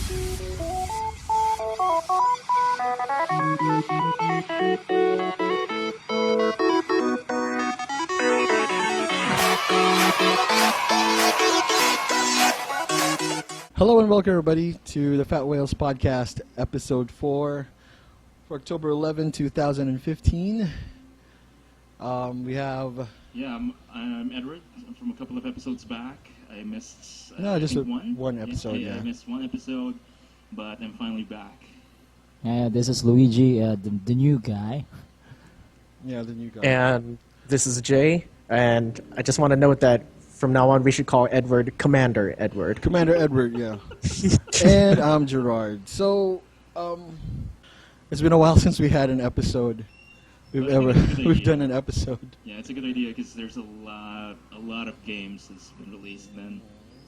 Hello and welcome everybody to the FatWhales podcast, episode 4 for October 11, 2015. We have... Yeah, I'm Edward. I'm from a couple of episodes back. I missed just one episode, yeah. I missed one episode, but I'm finally back. This is Luigi, the new guy. Yeah, the new guy. And this is Jay, and I just want to note that from now on we should call Edward Commander Edward. Commander Edward, yeah. And I'm Gerard. So, it's been a while since we had an episode. We've done an episode. Yeah, it's a good idea because there's a lot of games that's been released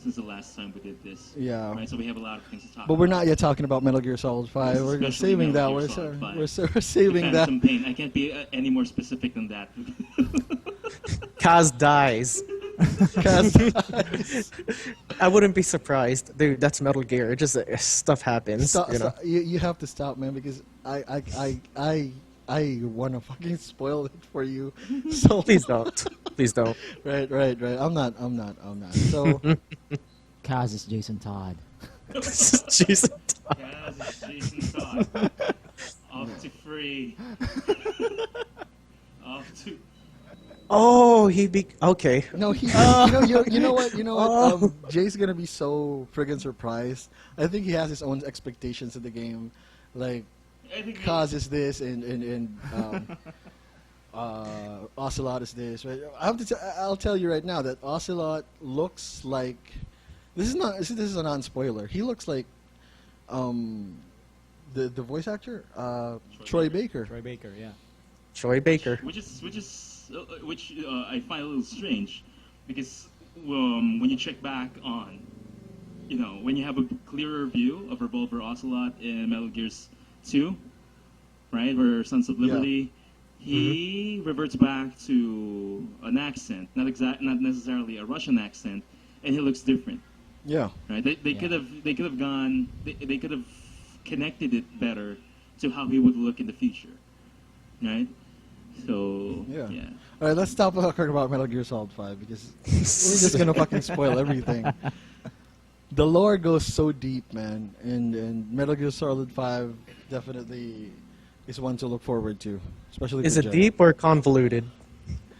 since the last time we did this. Yeah. Right, so we have a lot of things to talk about. But we're not yet talking about Metal Gear Solid 5. We're saving that. We're saving that. Some pain. I can't be any more specific than that. Kaz dies. I wouldn't be surprised. Dude, that's Metal Gear. Just stuff happens. Stop, you know? You have to stop, man, because I want to fucking spoil it for you. So Please don't. Please don't. Right. I'm not. So Kaz is Jason Todd. Jason Todd. Yes, Jason Todd. Off to free. Off to... Oh, okay. no, you know what? Jay's gonna be so friggin' surprised. I think he has his own expectations of the game, like Kaz is this and Ocelot is this. Right? I'll tell you right now that Ocelot looks like this is a non-spoiler. He looks like the voice actor Troy Baker. Troy Baker, yeah. Troy Baker. Which I find a little strange, because when you check back on, when you have a clearer view of Revolver Ocelot in Metal Gears 2, right, or Sons of Liberty, he reverts back to an accent, not necessarily a Russian accent, and he looks different. Yeah. Right. They could have connected it better to how he would look in the future, right? So, yeah. All right, let's stop talking about Metal Gear Solid 5 because we're just going to fucking spoil everything. The lore goes so deep, man, and Metal Gear Solid 5 definitely is one to look forward to, especially Is for it Jay. deep or convoluted?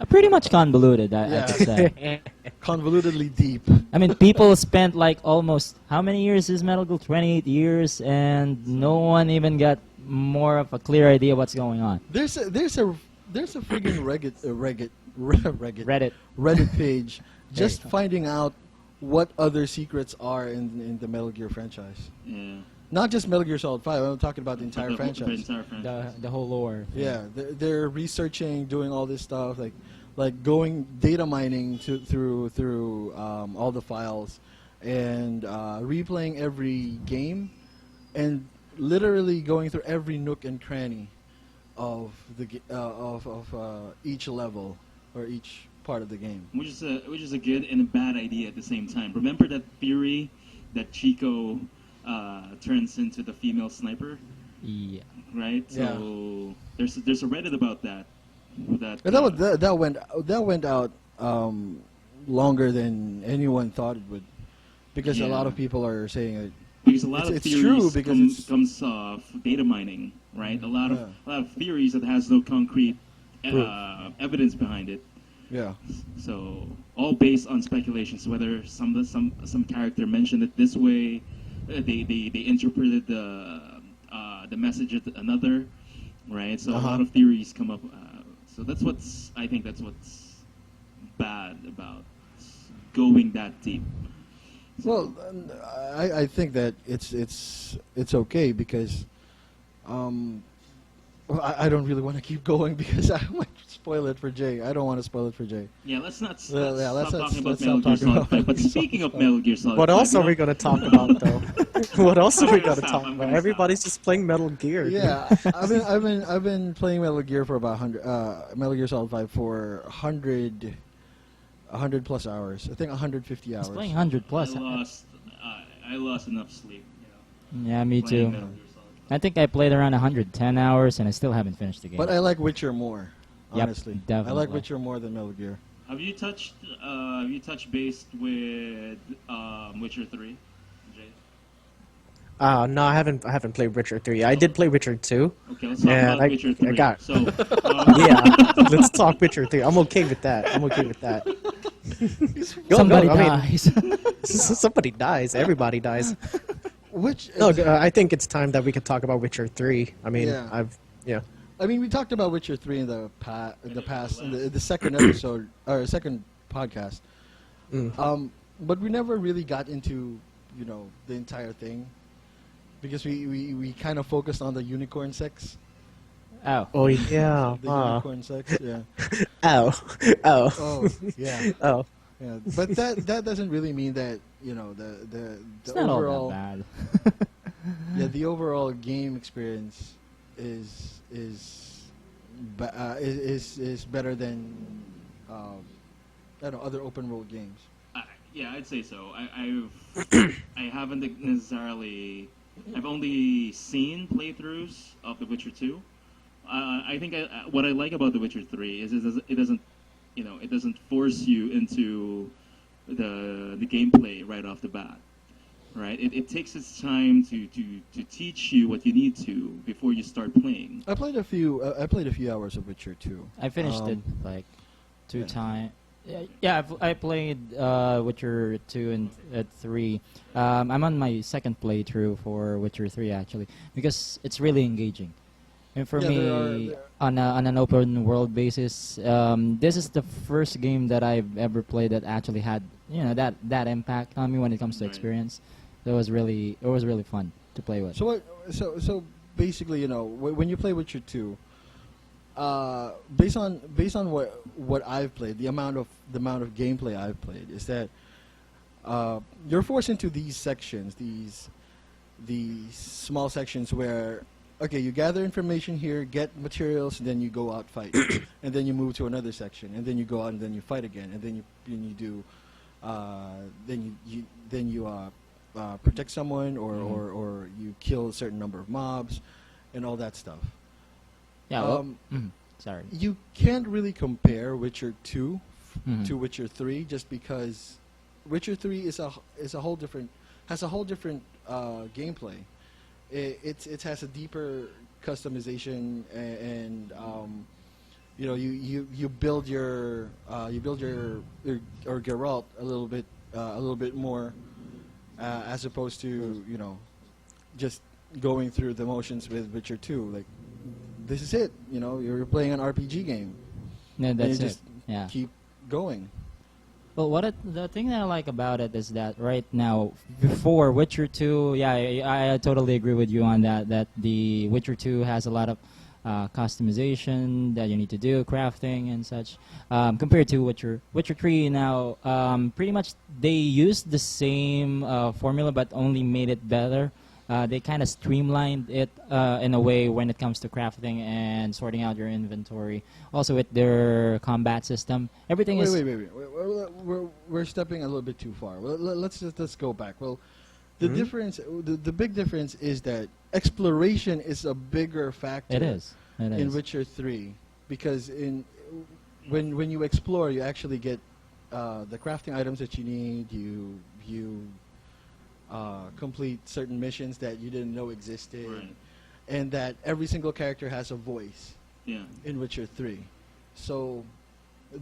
Pretty much convoluted, I could say. Convolutedly deep. I mean, people spent like almost, how many years is Metal Gear? 28 years, and no one even got more of a clear idea what's going on. There's a friggin' Reddit page just finding out what other secrets are in the Metal Gear franchise. Yeah. Not just Metal Gear Solid 5. I'm talking about the entire franchise. The whole lore. Yeah, they're researching, doing all this stuff, like going data mining through all the files, and replaying every game, and literally going through every nook and cranny of each level or each part of the game. Which is a good and a bad idea at the same time. Remember that theory that Chico turns into the female sniper? Yeah. Right. So there's a Reddit about that. That went out longer than anyone thought it would, because a lot of people are saying it. Because a lot of theories true because comes off data mining, right? A lot of theories that has no concrete evidence behind it. Yeah. So all based on speculations, whether some character mentioned it this way, they interpreted the message another, right? So a lot of theories come up. So I think that's what's bad about going that deep. Well, I think that it's okay because I don't really want to keep going because I might spoil it for Jay. I don't want to spoil it for Jay. Yeah, let's not stop talking talking about Metal Gear Solid 5. But speaking of Metal Gear Solid 5... What else are we going to talk about, though? What else are we going to talk about? Everybody's just playing Metal Gear. Yeah, I've been playing Metal Gear for about 100. Metal Gear Solid 5 for 100 plus hours. I think 150 hours. He's playing 100 plus. I lost enough sleep. Yeah, me playing too. Metal Gear Solid. I think I played around 110 hours, and I still haven't finished the game. But I like Witcher more. Yep, Honestly, I like definitely. Witcher more than Metal Gear. Have you touched based with Witcher 3, Jay? No, I haven't played Witcher 3. I did play Witcher 2. Okay, let's talk And about Witcher 3. I got So, yeah. Let's talk Witcher 3. I'm okay with that. Yo, Somebody no, I mean, dies. somebody dies. Everybody dies. Which No, I think it's time that we could talk about Witcher 3. I mean, Yeah. yeah. I mean, we talked about Witcher 3 in the past, in the second episode or second podcast. But we never really got into, the entire thing because we kind of focused on the unicorn sex. Oh. Oh yeah. The unicorn sex, yeah. Oh. Oh, yeah. Oh. Yeah. But that doesn't really mean that, the It's not overall all that bad. the overall game experience is better than other open world games. yeah, I'd say so. I haven't necessarily. I've only seen playthroughs of The Witcher 2. I think what I like about The Witcher 3 is it doesn't force you into the gameplay right off the bat. Right, it takes its time to teach you what you need to before you start playing. I played a few hours of Witcher 2. I finished it like 2 times. Yeah, I played Witcher 2 and 3. I'm on my second playthrough for Witcher 3 actually because it's really engaging. And for Yeah, me, on an open world basis, this is the first game that I've ever played that actually had that impact on me when it comes to Right. experience. So it was really fun to play with. So basically, when you play Witcher 2, based on what I've played, the amount of gameplay I've played is that you're forced into these sections, these small sections where you gather information here, get materials, and then you go out fight, and then you move to another section, and then you go out and then you fight again, and then you protect someone or you kill a certain number of mobs and all that stuff. Yeah. Sorry. You can't really compare Witcher 2 Mhm. to Witcher 3 just because Witcher 3 has a whole different gameplay. It has a deeper customization and you build your Geralt a little bit more as opposed to just going through the motions with Witcher 2. Like, this is it. You're playing an RPG game. No, And that's you it. just Yeah. keep going. Well, the thing that I like about it is that right now, before Witcher 2, yeah, I totally agree with you on that. That the Witcher 2 has a lot of customization that you need to do, crafting and such. Compared to Witcher 3 now, pretty much they used the same formula but only made it better. They kind of streamlined it in a way when it comes to crafting and sorting out your inventory. Also with their combat system, everything is. Wait. We're stepping a little bit too far. Well, let's go back. Well, the difference, the big difference is that exploration is a bigger factor. It is. In Witcher 3, because when you explore, you actually get the crafting items that you need. You complete certain missions that you didn't know existed, Right. and that every single character has a voice. Yeah. In Witcher 3, so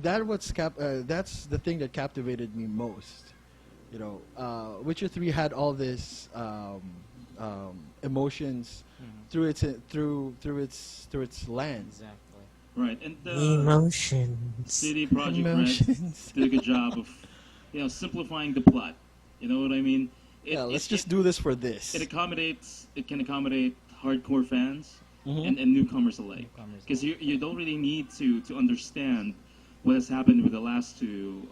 that's the thing that captivated me most. Witcher 3 had all this emotions through its lens. Exactly. Right, and Emotions. CD Projekt Red Emotions. did a good job of, simplifying the plot. You know what I mean? Let's just do this for this. It can accommodate hardcore fans Mhm. and newcomers alike. Because you don't really need to understand what has happened with the last two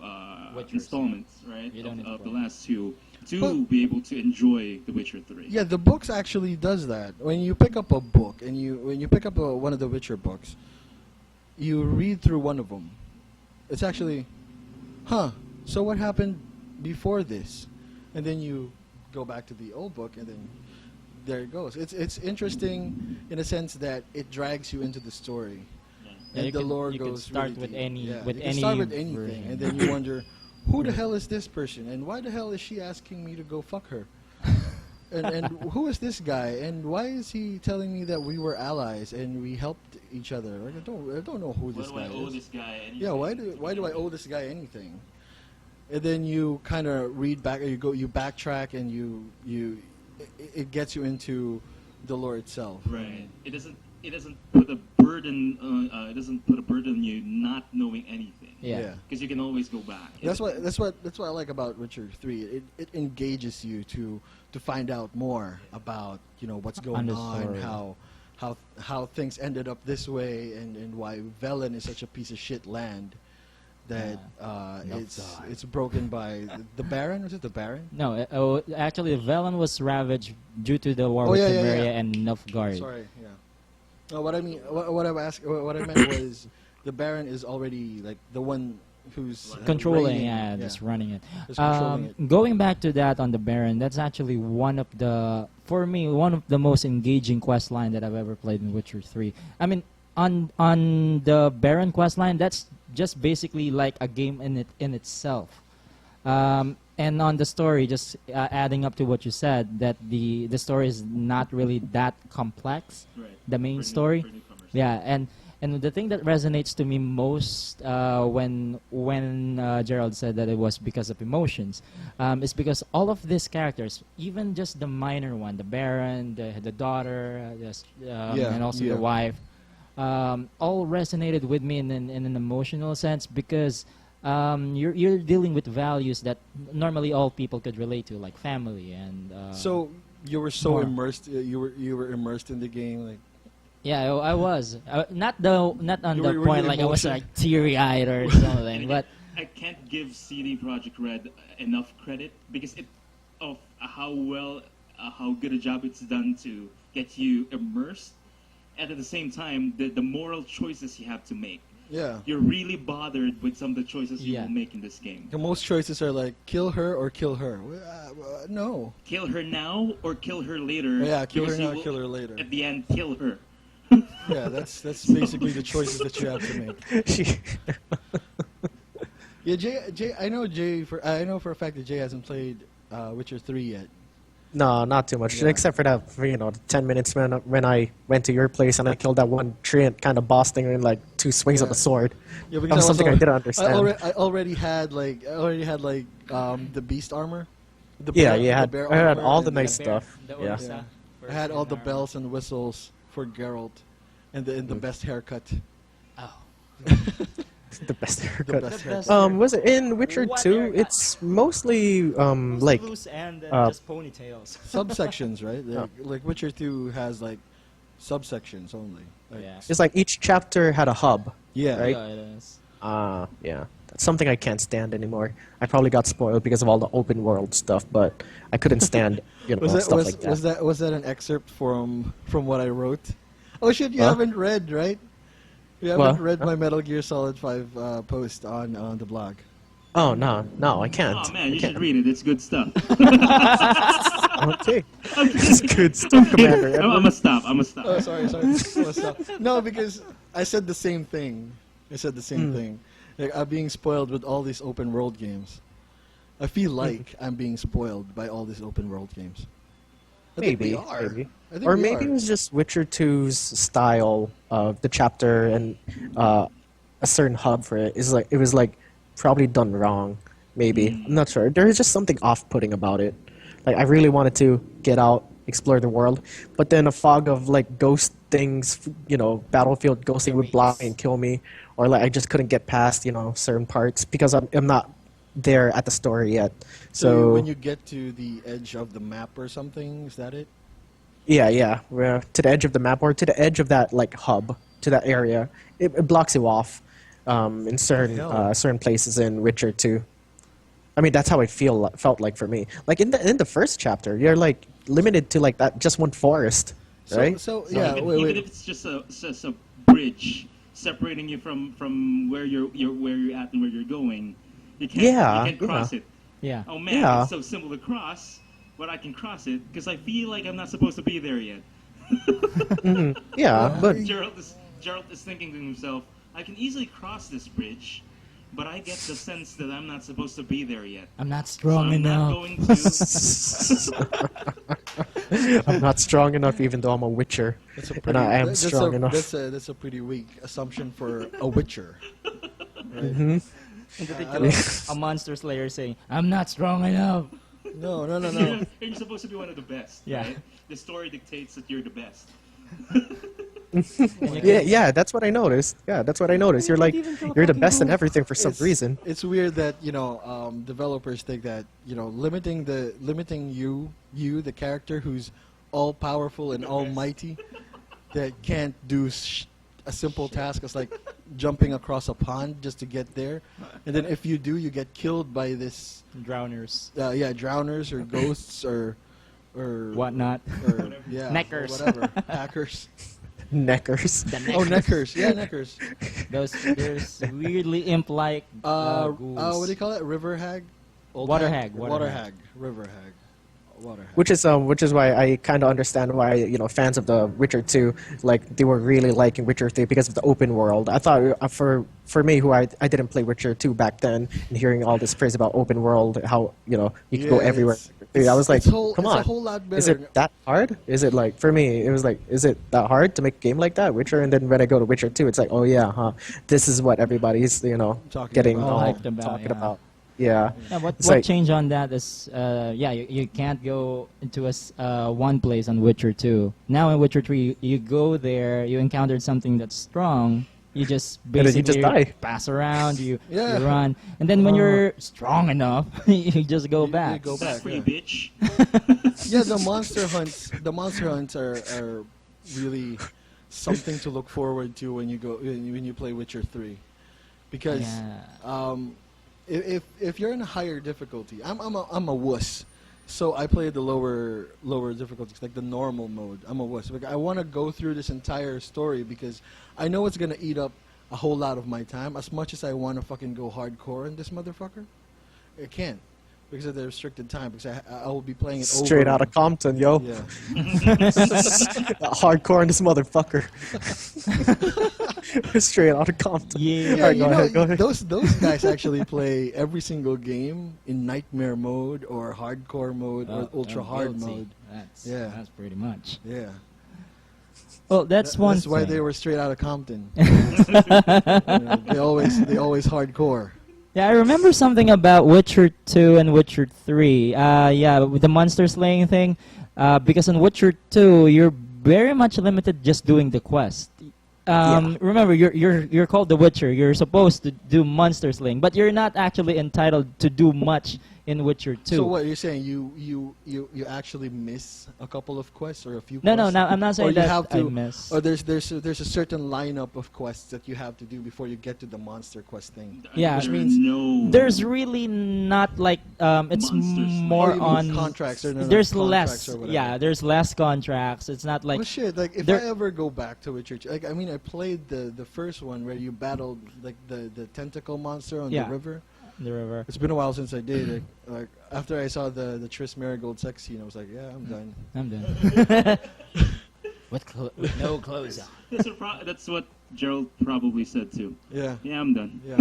Witchers, installments, right? You don't need to Of the play. last two to But- be able to enjoy The Witcher 3. Yeah, the books actually does that. When you pick up a book and when you pick up one of the Witcher books, you read through one of them. It's actually, so what happened before this? And then you go back to the old book and then there it goes. It's interesting in a sense that it drags you into the story. Yeah, And you the can- lore you goes can start really with deep. any Yeah, with you can any start with anything, version. and then you wonder, who the hell is this person, and why the hell is she asking me to go fuck her? and who is this guy, and why is he telling me that we were allies and we helped each other? Like, I don't know who Why this do I guy owe is. this guy anything? Yeah, why do I owe this guy anything? And then you kind of read back, or you backtrack, and it gets you into the lore itself. Right. It doesn't put a burden on you not knowing anything. Yeah. Because you can always go back. That's what I like about Witcher 3. It engages you to find out more about what's going the on, story. how things ended up this way, and why Velen is such a piece of shit land that it's broken by the Baron. Was it the Baron? No, actually, Velen was ravaged due to the war with yeah, Temeria yeah. and Nilfgaard. Sorry, yeah. No, what I meant was the Baron is already like the one who's Controlling, reigning, just running it. Just controlling it. Going back to that on the Baron, that's actually for me, one of the most engaging quest line that I've ever played in Witcher 3. I mean, on the Baron quest line, that's just basically like a game in itself. And on the story, just adding up to what you said, that the story is not really that complex. Right. The main For story. newcomers. Yeah, and the thing that resonates to me most when Gerald said that it was because of emotions, is because all of these characters, even just the minor one, the Baron, the daughter, and also the wife, all resonated with me in an emotional sense because you're dealing with values that normally all people could relate to, like family and. So you were so more. immersed. You were immersed in the game, like. Yeah, I was not on You the were point really like I was emotional. like teary-eyed or something, but I can't give CD Projekt Red enough credit because of how good a job it's done to get you immersed, and at the same time the moral choices you have to make. Yeah. You're really bothered with some of the choices you Yeah. will make in this game. The most choices are like kill her or kill her. No. Kill her now or kill her later. Yeah, kill her because you now or will, kill her later. At the end, kill her. Yeah, that's basically the choices that you have to make. Yeah, Jay. I know for a fact that Jay hasn't played Witcher 3 yet. No, not too much. Yeah. Except for that, the 10 minutes when I went to your place and I killed that one tree and kind of boss thing in like 2 swings of Yeah. the sword. Yeah, That was something I didn't understand. I already had the beast armor. The Yeah, bear- yeah, the I had bear all armor the and nice bear, stuff. the Yeah. Ursa, I had all the armor. bells and whistles for Geralt, and the best haircut. Oh. The best The haircut. best The haircut. best Was it in Witcher What 2? haircut? It's mostly like loose and just ponytails. Subsections, right? Like Witcher 2 has like subsections only. Like, Yeah. it's like each chapter had a hub. Yeah. Right? Yeah, it is. Yeah. That's something I can't stand anymore. I probably got spoiled because of all the open world stuff, but I couldn't stand stuff like that. Was that an excerpt from what I wrote? Oh shit! You Huh? haven't read, right? You haven't What? read my Metal Gear Solid 5 post on the blog. Oh no, I can't. Oh man, you I should can't. read it. It's good stuff. Okay. It's good stuff, Commander. I'm gonna stop. Oh, sorry. What's up? No, because I said the same thing. Thing. Like, I'm being spoiled with all these open world games. I feel like I'm being spoiled by all these open world games. I think Maybe, we are. maybe. I think Or we maybe are. it was just Witcher 2's style of the chapter and a certain hub for it. It was like probably done wrong. Maybe. I'm not sure. There is just something off-putting about it. Like I really wanted to get out, explore the world, but then a fog of like ghost things, battlefield ghosting would block me and kill me, or like I just couldn't get past certain parts because I'm not there at the story yet. So when you get to the edge of the map or something, is that it? yeah, we're to the edge of the map or to the edge of that like hub, to that area, it blocks you off in certain places in Witcher 2. I mean, that's how it felt like for me. Like in the first chapter, you're like limited to like that just one forest, right? So yeah, Even if it's just a bridge separating you from where you're at and where you're going, you can't cross it. Yeah. Oh man, Yeah. it's so simple to cross. but I can cross it because I feel like I'm not supposed to be there yet. Yeah, but Gerald is thinking to himself, I can easily cross this bridge, but I get the sense that I'm not supposed to be there yet. I'm not So strong I'm not enough. going to. I'm not strong enough, even though I'm a Witcher, That's a and I am that's strong a, enough. That's a pretty weak assumption for a Witcher. Right? Hmm. In particular, a monster slayer saying, "I'm not strong enough." No. And you're supposed to be one of the best. Yeah. Right? The story dictates that you're the best. Yeah, that's what I noticed. Yeah, that's what I noticed. You're like, you're the best in everything for some reason. It's weird that developers think that limiting you the character who's all powerful and almighty that can't do a simple task as like jumping across a pond just to get there, and then if you do, you get killed by this Drowners, drowners or ghosts or whatnot. or yeah Neckers. or whatever hackers. Neckers. Oh, neckers, yeah, neckers. There's weirdly imp-like ghouls. What do you call it? River hag? Old Water hag? hag, Water water hag. River hag. Water hag. Which is why I kind of understand why fans of the Witcher 2 like they were really liking Witcher 3 because of the open world. I thought for me who I didn't play Witcher 2 back then and hearing all this praise about open world, how you can go everywhere. I was like, come it's on, a whole lot better. is it that hard? Is it like for me? It was like, is it that hard to make a game like that, Witcher? And then when I go to Witcher 2, it's like, oh yeah, this is what everybody's Talking getting about. all Hyped about, talking yeah. about. Yeah. Yeah, what It's like- change on that is, you can't go into one place on Witcher 2. Now in Witcher 3, you go there, you encountered something that's strong, you just then you basically just die. pass around, you Yeah. run, and then when you're strong enough, you just go You back. go back. Free Yeah. bitch. Yeah, the monster hunts are really something to look forward to when you play Witcher 3, because Yeah. if you're in a higher difficulty, I'm a wuss, so I play the lower difficulties, like the normal mode. I'm a wuss. Like I want to go through this entire story because I know it's gonna eat up a whole lot of my time. As much as I want to fucking go hardcore in this motherfucker, I can't because of the restricted time. Because I will be playing it Straight over. out of Compton, yo. Yeah. Hardcore in this motherfucker. Straight out of Compton. Yeah. Yeah, Alright, go ahead. those guys actually play every single game in nightmare mode or hardcore mode or ultra hard guilty. mode. That's that's pretty much. Yeah, Well, that's one. That's why thing. they were straight out of Compton. They always hardcore. Yeah, I remember something about Witcher 2 and Witcher 3. With the monster slaying thing. Because in Witcher 2, you're very much limited just doing the quest. Remember, you're called the Witcher. You're supposed to do monster slaying, but you're not actually entitled to do much in Witcher 2. So what you're saying? You actually miss a couple of quests or a few? No, quests? I'm not Or saying you that have I to, miss. or there's a certain lineup of quests that you have to do before you get to the monster quest thing. Yeah. Which There means no. There's really not like it's Monster slaying. more Or you mean on contracts. Or no, there's contracts less. or whatever. Yeah, there's less contracts. It's not like Well, shit. Like if there- I ever go back to Witcher, like I mean, I played the first one where you battled like the tentacle monster on Yeah. the river. the river. It's been a while since I did. Like after I saw the Triss Marigold sex scene, I was like, yeah, I'm done. I'm done. with no clothes on. That's what Gerald probably said too. Yeah. Yeah, I'm done. Yeah.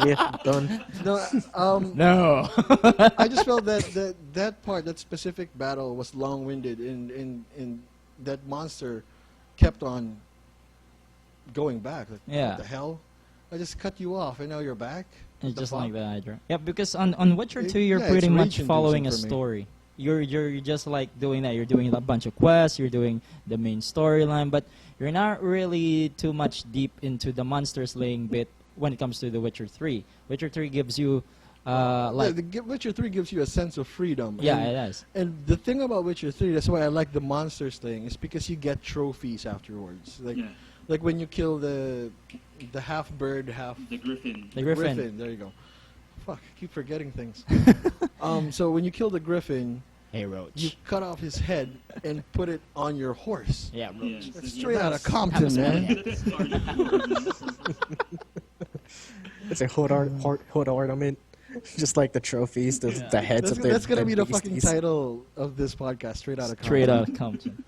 Yeah, done. No. No. I just felt that specific battle was long-winded, and that monster kept on going back. Like, Yeah. What the hell? I just cut you off, and now you're back. What It's the just fuck? like the Hydra. Yeah, because on Witcher 2, you're Yeah, pretty it's much rage-inducing following a for me. story. You're just like doing that. You're doing a bunch of quests. You're doing the main storyline, but you're not really too much deep into the monster slaying bit when it comes to the Witcher 3. Witcher 3 gives you Witcher 3 gives you a sense of freedom. yeah, and, it does. and the thing about Witcher 3, that's why I like the monsters thing, is because you get trophies afterwards. Like Yeah. like when you kill the half bird, half The Griffin. The Griffin. There you go. Fuck, I keep forgetting things. So when you kill the Griffin, Hey, Roach. you cut off his head and put it on your horse. Yeah, Yeah, Roach. That's straight out of Compton, man. That's hardcore. It's a hood ornament. Just like the trophies, the heads That's, of the that's gonna the be the fucking beasties. title of this podcast, straight out of Straight Compton. out of Compton.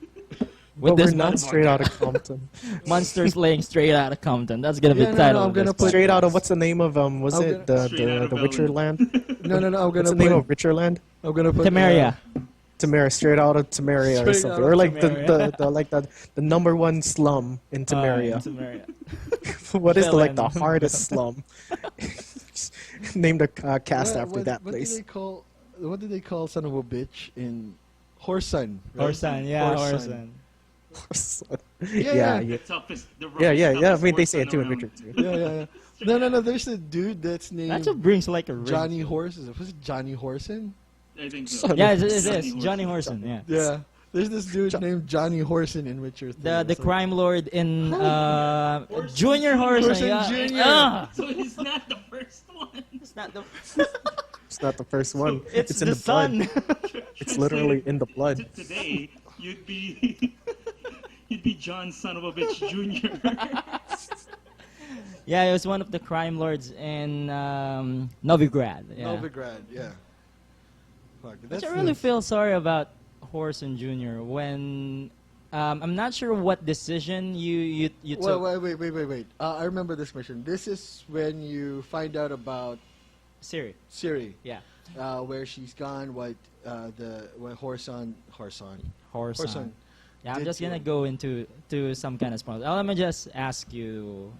But With we're this not straight out of Compton. monsters laying straight out of Compton. That's gonna be Yeah, the no, title. no, I'm of gonna this put- Straight out of podcast. what's the name of I'm it Straight out of the Witcher Ellen. land? No, I'm What's gonna the name put. of Witcher land? I'm gonna put Temeria. Temeria, straight out of Temeria or Straight something, out or of like Temeria. the like the number one slum in Temeria. Temeria. What is the like the Villain. hardest slum? Named a cast What- after what- that what place. What did they call son of a bitch in Horson? Right? Horson, yeah, Horson. Horson. yeah. The toughest, the Yeah. I toughest mean, they horse say it too in around. Witcher too. Yeah. No. There's a dude that's named That's what brings like a ring. Johnny Horse. Was it Johnny Horson? I think so. Son Yeah, of- it Johnny is. Horson. Johnny Horson, yeah. Yeah. There's this dude named Johnny Horson in Witcher 3. The It's like- crime lord in Horson Junior Horson. Horson Yeah. Jr.. Ah, So he's not the first one. it's not the. It's not the first one. It's in the the blood. son. It's literally in the blood. Today, you'd be you'd be John son of a bitch Jr. Yeah, he was one of the crime lords in Novigrad. Yeah. Novigrad, yeah. Fuck, Which I really feel sorry about Horson Jr. when I'm not sure what decision you took. Wait. I remember this mission. This is when you find out about Siri. Siri, Yeah. where she's gone, what Horson. Horson. Yeah, I'm did just to gonna him. go into some kind of spoilers. Let me just ask you,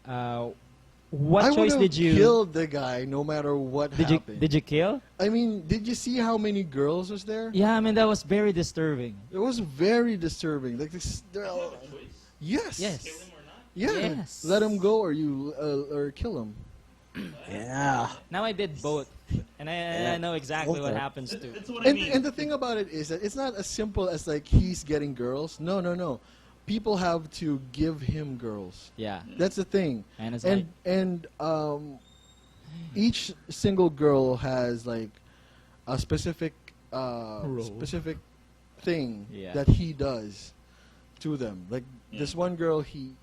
what I choice would've did you killed the guy no matter what happened. did you kill? I mean, did you see how many girls was there? Yeah, I mean that was very disturbing. It was very disturbing. Like this, yes, Yes. yeah. Yes. Let him go, or you or kill him. Yeah. Now I did both, and I know exactly what Okay. happens to. That's what I mean. And the thing about it is that it's not as simple as like he's getting girls. No. People have to give him girls. Yeah, That's the thing. and it's like And each single girl has like a specific thing Yeah. that he does to them. Like Yeah. this one girl, he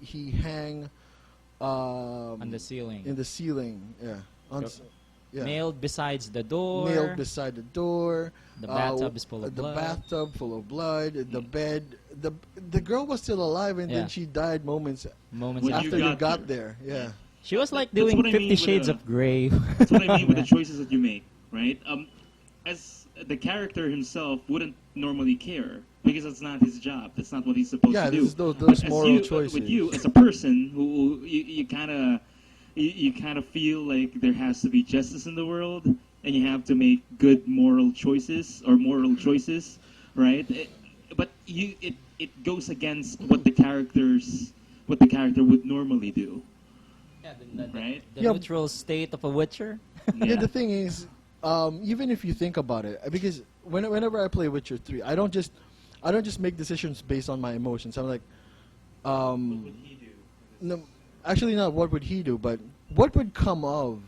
hang on the ceiling, in the ceiling. Yeah. Yeah. nailed besides the door. Nailed beside the door. The bathtub is full of the blood. bathtub full of blood. The bed. The girl was still alive, and Yeah. then she died moments Moments When after. after you got got there. Yeah. She was like That's doing what I mean 50 with Shades a- of Grey. That's what I mean with the choices that you make, right? As the character himself wouldn't normally care because that's not his job. That's not what he's supposed Yeah, to do. this is those But as moral you, choices. With you as a person who you kind of feel like there has to be justice in the world, and you have to make good moral choices, right? But it goes against what the character would normally do. Yeah, Right? the Yeah. neutral state of a Witcher. Yeah, the thing is, even if you think about it, because whenever I play Witcher 3, I don't just make decisions based on my emotions. I'm like, What would he do? no, actually not what would he do, but what would come of,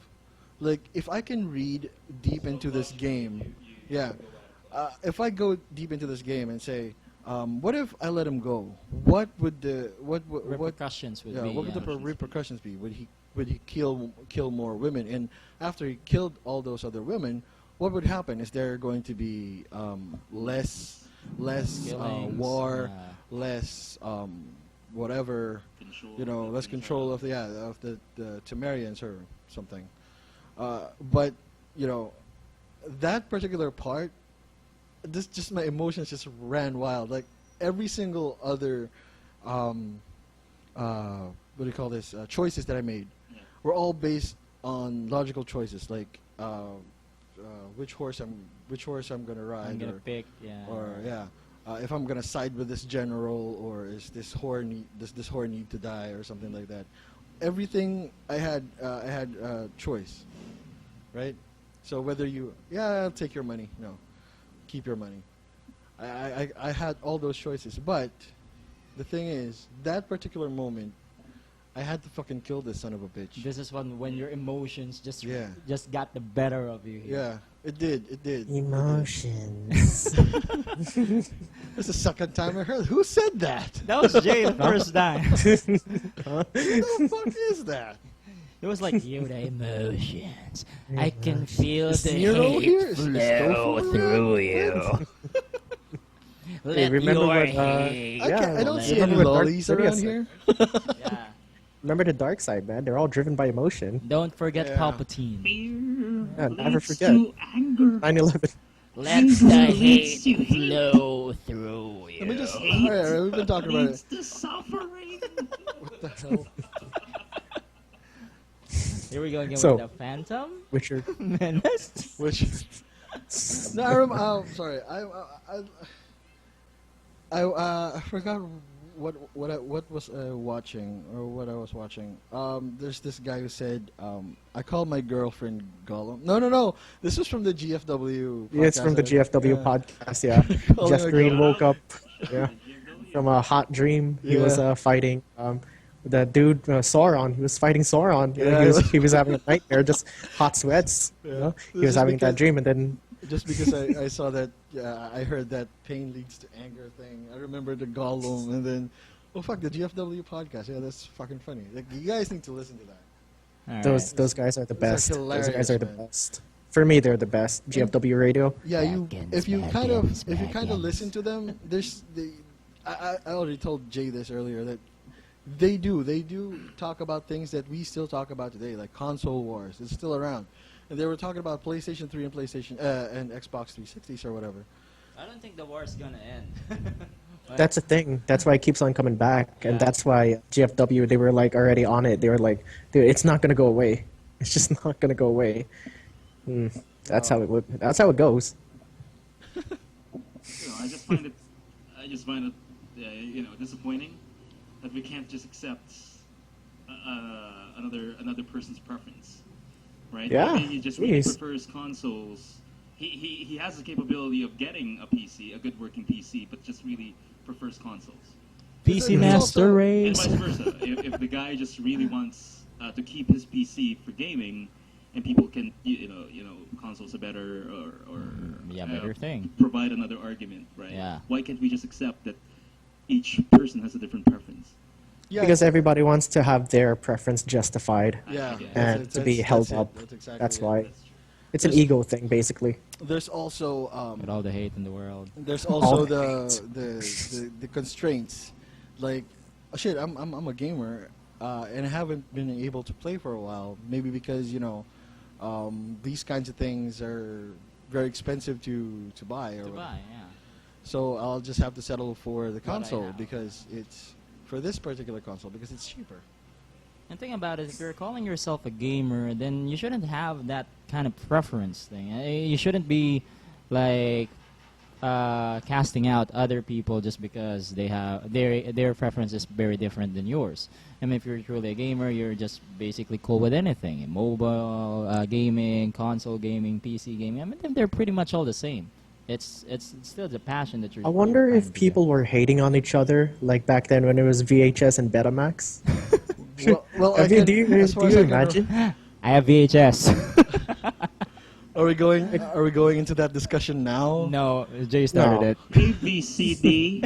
like if I can read deep into this game, yeah, if I go deep into this game and say, what if I let him go? What would the what Repercussions would yeah, be. what would yeah. the repercussions be? Would he kill more women? And after he killed all those other women, what would happen? Is there going to be less Killings, war, yeah. less whatever, less control of the Temerians or something? But that particular part, just my emotions just ran wild. Like every single other what do you call this? Choices that I made were all based on logical choices, like which horse I'm gonna ride, I'm gonna pick. Yeah. if I'm gonna side with this general, or is this whore need to die, or something like that. Everything I had choice, right? So whether I'll take your money, no, keep your money. I had all those choices, but the thing is, that particular moment, I had to fucking kill this son of a bitch. This is when your emotions just Yeah. just got the better of you. Here. Yeah, it did. Emotions. This is the second time I heard. Who said that? That was Jay the first time. Who the fuck is that? It was like Yoda emotions. I can feel the Nero hate here? Is flow Tofu through you. Let remember your when, hate. I don't see remember any Darth lollies Sidious? around here. Yeah. Remember the dark side, man. They're all driven by emotion. Don't forget Yeah. Palpatine. Fear Yeah, never leads forget. to anger. 9/11. Let the hate flow through you. Let me just. Alright, we've been talking about Leads it. to suffering. What the hell? Here we go again So- with the Phantom Witcher. Menace. Which? No, sorry. I forgot what was watching or what I was watching. There's this guy who said, I called my girlfriend Gollum. No. This was from the GFW. Yeah, it's from the podcast. GFW Yeah. podcast, yeah. Calling Jeff her Green Gollum. woke up from a hot dream. He was Yeah. fighting the dude, Sauron. He was fighting Sauron. You know, Yeah, he was having a nightmare, just hot sweats. You Yeah. know? This He was is having because- that dream, and then Just because I saw that, I heard that pain leads to anger thing. I remember the Gollum, and then, oh fuck, the GFW podcast. Yeah, that's fucking funny. Like, you guys need to listen to that. All those right. guys are the Those are best. Those guys hilarious, are the man. best. For me, they're the best. GFW Radio. Yeah, Backends, if you backends. kind of listen to them, I already told Jay this earlier that they do talk about things that we still talk about today, like console wars. It's still around, and they were talking about PlayStation 3 and PlayStation and Xbox 360s or whatever. I don't think the war's gonna end. That's the thing. That's why it keeps on coming back, and Yeah. that's why GFW, they were like already on it. They were like, dude, it's not gonna go away. It's just not gonna go away. That's how it would. That's how it goes. I just find it, disappointing that we can't just accept another person's preference, right? Yeah, Maybe he just really jeez. prefers consoles. He has the capability of getting a PC, a good working PC, but just really prefers consoles. PC It's Master also- And Race. vice versa. If the guy just really wants to keep his PC for gaming, and people can, consoles are better or Better thing. provide another argument, right? Yeah. Why can't we just accept that each person has a different preference? Yeah, Because everybody wants to have their preference justified, yeah, And and to be held it. up. That's exactly That's it. why. That's true. It's an There's- ego thing, basically. There's also With all the hate in the world. There's also All the constraints, like shit. I'm a gamer, and I haven't been able to play for a while. Maybe because these kinds of things are very expensive to buy or To whatever. buy, yeah. So I'll just have to settle for the I console have. because it's for this particular console because it's cheaper. And think about it, if you're calling yourself a gamer, then you shouldn't have that kind of preference thing. You shouldn't be like casting out other people just because they have their preference is very different than yours. I mean, if you're truly a gamer, you're just basically cool with anything: mobile gaming, console gaming, PC gaming. I mean, they're pretty much all the same. It's still the passion that you're. I wonder you're trying if to do. people were hating on each other, like back then when it was VHS and Betamax. Well, I mean, do you imagine? I have VHS. Are we going into that discussion now? No, Jay started No. it. Hey, VCD.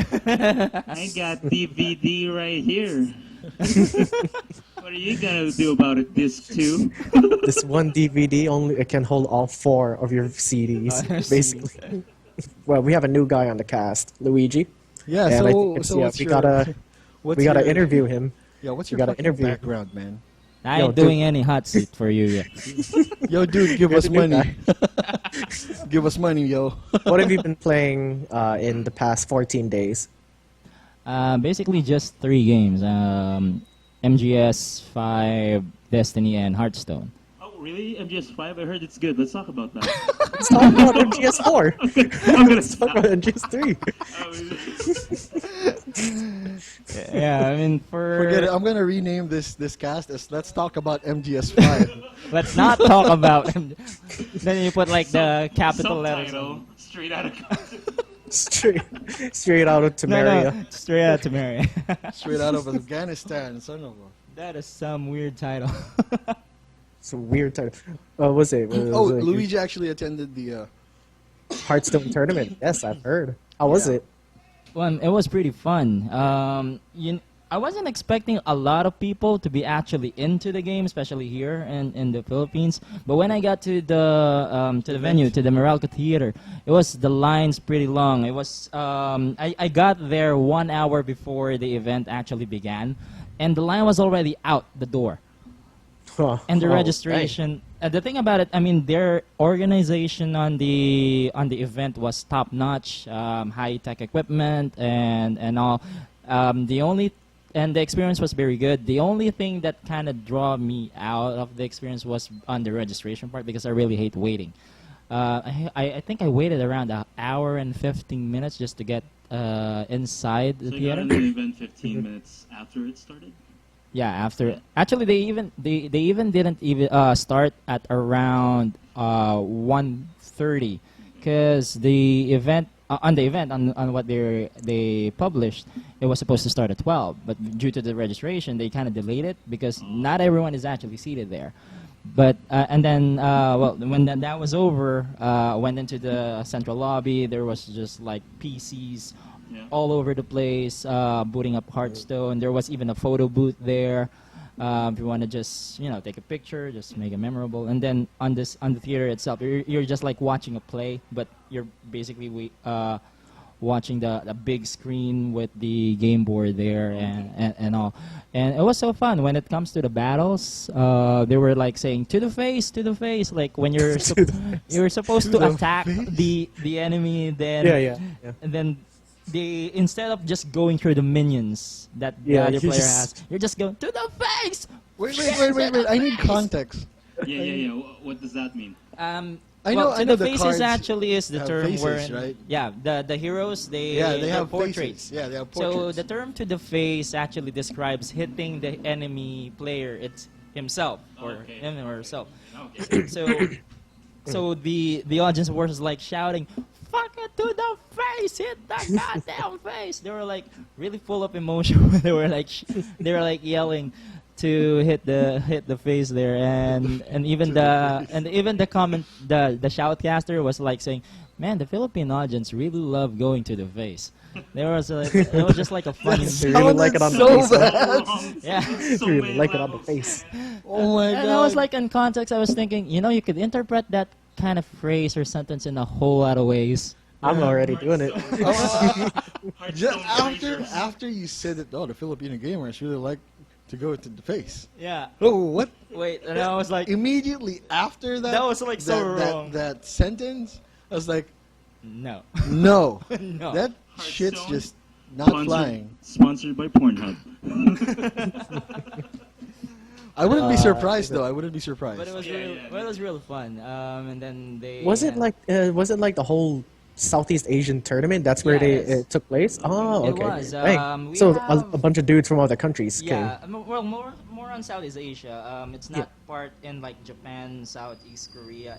I got DVD right here. What are you gonna do about it, disc 2? This one DVD only it can hold all 4 of your CDs, basically. Well, we have a new guy on the cast, Luigi. Yeah. And I So, think it's, so yeah, what's we your, gotta what's we gotta your- interview him. Yeah, what's we your gotta fucking interview him. background, man? I Yo, ain't dude. doing any hot seat for you yet. Yo, dude, give You're us the new money. Give us money, yo. What have you been playing in the past 14 days? Basically, just 3 games: MGS 5, Destiny, and Hearthstone. Oh, really? MGS5? I heard it's good. Let's talk about that. Let's talk about MGS4. I'm gonna Let's talk stop. about MGS3. Yeah, I mean, Forget it. I'm gonna rename this cast as "Let's Talk About MGS5." let's not talk about. Then you put like the capital letters. Subtitle, straight out of context. Straight out of Temeria. No, straight out to Mary. Straight out of Afghanistan, son of a. That is some weird title. It's a weird title. What was it? Oh, Luigi actually attended the. Hearthstone tournament. Yes, I've heard. How was Yeah. it? Well, it was pretty fun. I wasn't expecting a lot of people to be actually into the game, especially here in the Philippines. But when I got to the venue, to the Meralco Theater, the lines pretty long. It was I got there 1 hour before the event actually began, and the line was already out the door. And the registration. The thing about it, I mean, their organization on the event was top notch, high tech equipment and all. The experience was very good. The only thing that kind of draw me out of the experience was on the registration part because I really hate waiting. I think I waited around an hour and 15 minutes just to get inside the So you theater. got into the event 15 minutes after it started? Yeah, after actually they even didn't even start at around 1:30 because the event on what they published, it was supposed to start at 12, but due to the registration they kind of delayed it because not everyone is actually seated there. But and then when that was over, went into the central lobby. There was just like PCs all over the place, booting up Hearthstone. There was even a photo booth there. If you want to just take a picture, just make it memorable. And then on the theater itself, you're just like watching a play, but you're basically watching the big screen with the game board there and all. And it was so fun. When it comes to the battles, they were like saying to the face, like when you're you're supposed to attack the enemy. Then and then instead of just going through the minions that the other player has, you're just going to the face. Wait! I need context. Yeah. What does that mean? I know the the faces cards actually is the have term faces, where right? the heroes they have portraits. faces. Yeah, they have portraits. So the term to the face actually describes hitting the enemy player himself or him or herself. Okay. So the audience was like shouting, "Fuck it to the face! Hit the goddamn face!" They were like really full of emotion. They were like yelling to hit the face there, and even the comment the shoutcaster was like saying, "Man, the Philippine audience really love going to the face." There was it was just like a funny. They really like it on the so face. bad. Yeah. So Really many like it on the levels. face. Oh my god! And I was like, in context, I was thinking, you could interpret that kind of phrase or sentence in a whole lot of ways. I'm already doing it. just Hearthstone after you said that, the Filipino gamers really like to go to the face. Yeah. Oh, what? Wait, and I was like, Immediately after that, That was, like, so wrong. That sentence, I was like, no. no, No. that shit's Hearthstone? just not flying. Sponsored by Pornhub. I wouldn't be surprised though. I wouldn't be surprised. But it was it was real fun. And then they Was it like the whole Southeast Asian tournament? That's where Yes. it took place. Oh, It okay. was, Right. we So have- a bunch of dudes from other countries Yeah, came. well, more on Southeast Asia. It's not part in like Japan, Southeast Korea,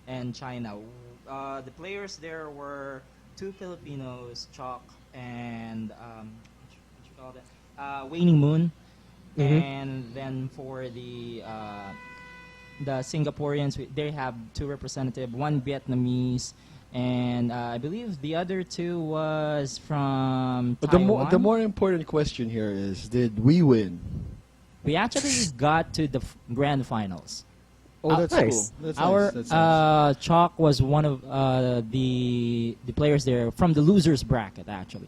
and China. The players there were 2 Filipinos, Chalk and what you call that? Waning Moon, and then for the Singaporeans, they have 2 representatives, 1 Vietnamese. And I believe the other 2 was from But Taiwan. the more important question here is, did we win? We actually got to the grand finals. Oh, that's nice. cool. That's Our nice. That's nice. Chalk was one of the players there from the losers bracket actually.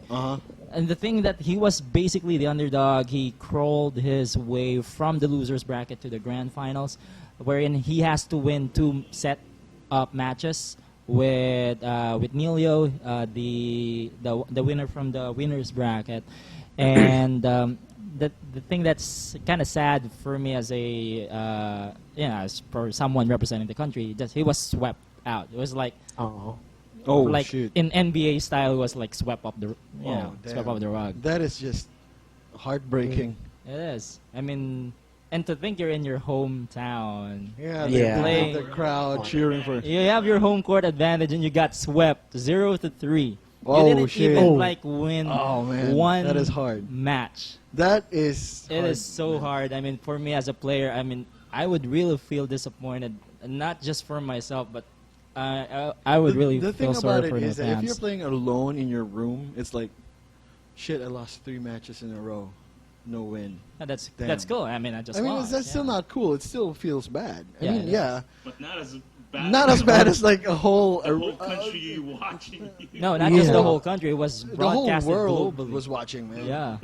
And the thing that he was basically the underdog. He crawled his way from the losers bracket to the grand finals, wherein he has to win 2 set up matches with Nilio, the winner from the winners bracket, and the thing that's kind of sad for me as as for someone representing the country, that he was swept out. It was like Oh. Oh like shit! in NBA style, it was like swept up the swept damn. up the rug. That is just heartbreaking. It is. I mean, and to think you're in your hometown. Yeah, Yeah. Playing. the crowd cheering for. You have your home court advantage, and you got swept 0-3. Oh, you didn't shit. even Oh. like win Oh man, one that is hard. match. That is. It is so hard. I mean, for me as a player, I mean, I would really feel disappointed, not just for myself, but I would really The thing feel sorry about it for the is that if you're fans. playing alone in your room, it's like, shit, I lost 3 matches in a row. no win. That's Damn. cool. I mean, I just I mean, lost. that's still not cool. It still feels bad. I Yeah, mean, it yeah, But not as bad. not as bad as like a whole, the whole country watching you. No, not just Yeah. the whole country. It was the whole broadcasted world globally. was watching, man. Yeah.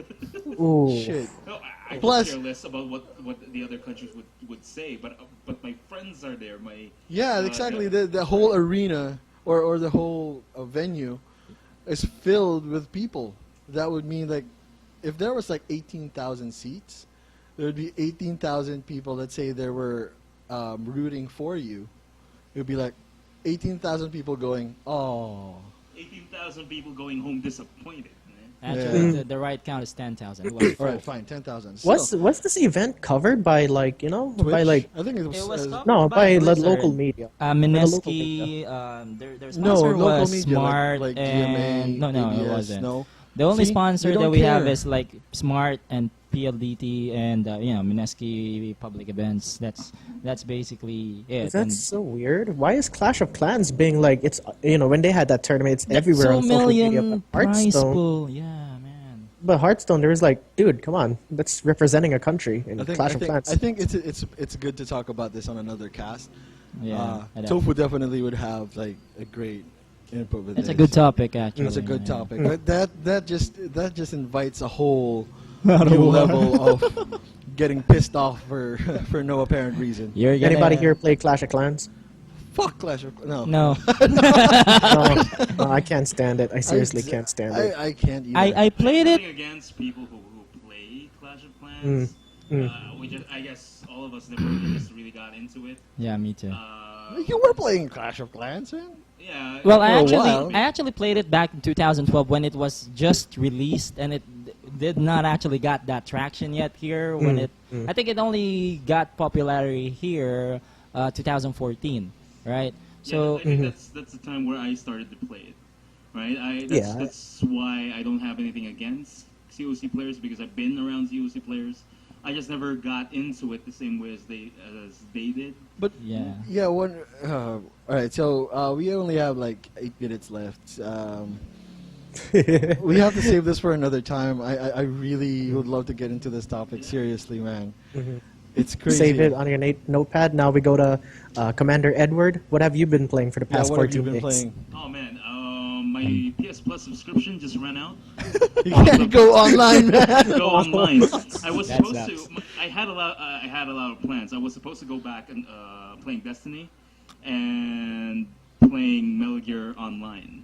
Ooh. Shit. No, I Plus- could care less about what the other countries would say, but my friends are there. Yeah, exactly. The whole arena or the whole venue is filled with people. That would mean like if there was like 18,000 seats, there would be 18,000 people. Let's say there were rooting for you. It would be like 18,000 people going, oh. 18,000 people going home disappointed. Man. Actually, Yeah. the right count is 10,000. It was All right, full. fine, 10,000. Was this event covered by like by like I think it was. It was covered no by the Blizzard. local media? Mineski, their no sponsor local was media Smart like and GMA, no, it ABS, wasn't. No. The only See? sponsor They don't that we have care. is like Smart and PLDT and Mineski Public Events. That's basically it. And That's so weird. Why is Clash of Clans being like it's when they had that tournament, it's that's everywhere so on social media. million But prize Hearthstone, pool. Yeah, man. but Hearthstone, there was like, dude, come on, that's representing a country in Clash of Clans. I think it's good to talk about this on another cast. Yeah, Tofu definitely would have like a great input with it's this. a good topic actually. It's a good yeah. topic. But that just invites a whole new level of getting pissed off for no apparent reason. You're gonna, Anybody here play Clash of Clans? Fuck Clash of no. No, No, I can't stand it. I seriously can't stand it. I can't either. I played it. Nothing against people who play Clash of Clans. I guess all of us never just really got into it. Yeah, me too. You were playing Clash of Clans, man. Yeah. Well, for a while. I actually played it back in 2012 when it was just released, and it did not actually got that traction yet here. I think it only got popularity here 2014, right? So I So think that's the time where I started to play it, right? That's why I don't have anything against COC players because I've been around COC players. I just never got into it the same way as they did. But Yeah. one. All right, so we only have like 8 minutes left. We have to save this for another time. I really would love to get into this topic seriously, man. It's crazy. Save it on your notepad. Now we go to Commander Edward. What have you been playing for the Yeah, past what have you 14 been days? playing? Oh man, my PS Plus subscription just ran out. You can't go online, man. Go online. I was That supposed sucks. to. I had a lot of plans. I was supposed to go back and playing Destiny and playing Metal Gear Online,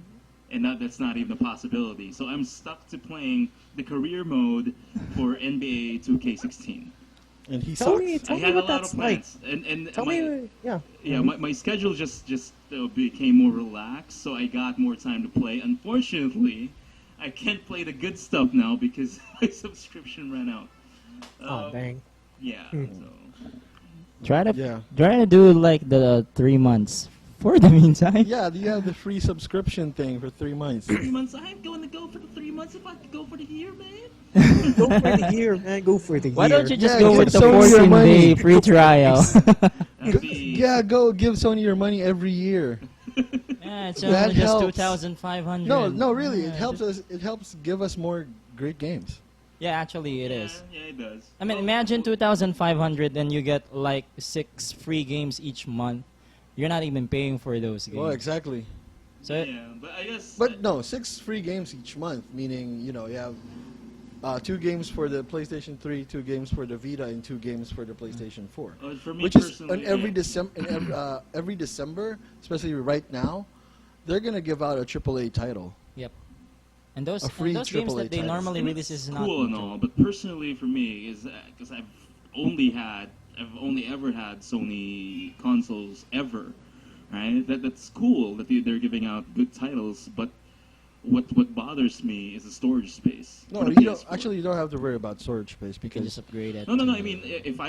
and that's not even a possibility. So I'm stuck to playing the career mode for NBA 2K16. And he Tell sucks. me, I tell me had a what lot that's of like. plans, and Tell me, yeah. yeah, my schedule just became more relaxed, so I got more time to play. Unfortunately, I can't play the good stuff now because my subscription ran out. Oh dang. Yeah. Hmm. So. try Yeah. to do like the 3 months for the meantime. Yeah, you have the free subscription thing for 3 months. 3 months. I'm going to go for the 3 months if I could go for the year, man. Go for the year, man. Go for the Why year. don't you just Yeah, go give with the Sony your 14-day money. free trial? That'd be, Yeah, go give Sony your money every year. Yeah, it's That only just helps. 2,500. No, really, Yeah, it helps us. It helps give us more great games. Yeah, actually it is. Yeah, it does. I mean, imagine 2,500 and you get like 6 free games each month. You're not even paying for those games. Well, exactly. So Yeah, but I guess. But no, 6 free games each month, meaning you have 2 games for the PlayStation 3, 2 games for the Vita, and 2 games for the PlayStation 4. For me Which is personally, on every yeah. December, every December, especially right now, they're gonna give out a AAA title. yep. And those A free games AAA that they title. normally And release it's is not cool and all, but personally for me is because I've only ever had Sony consoles ever, right? That's cool that they're giving out good titles, but what bothers me is the storage space. No, for the you don't. PS4. Actually, you don't have to worry about storage space You can just because upgrade it. No. to- I mean, if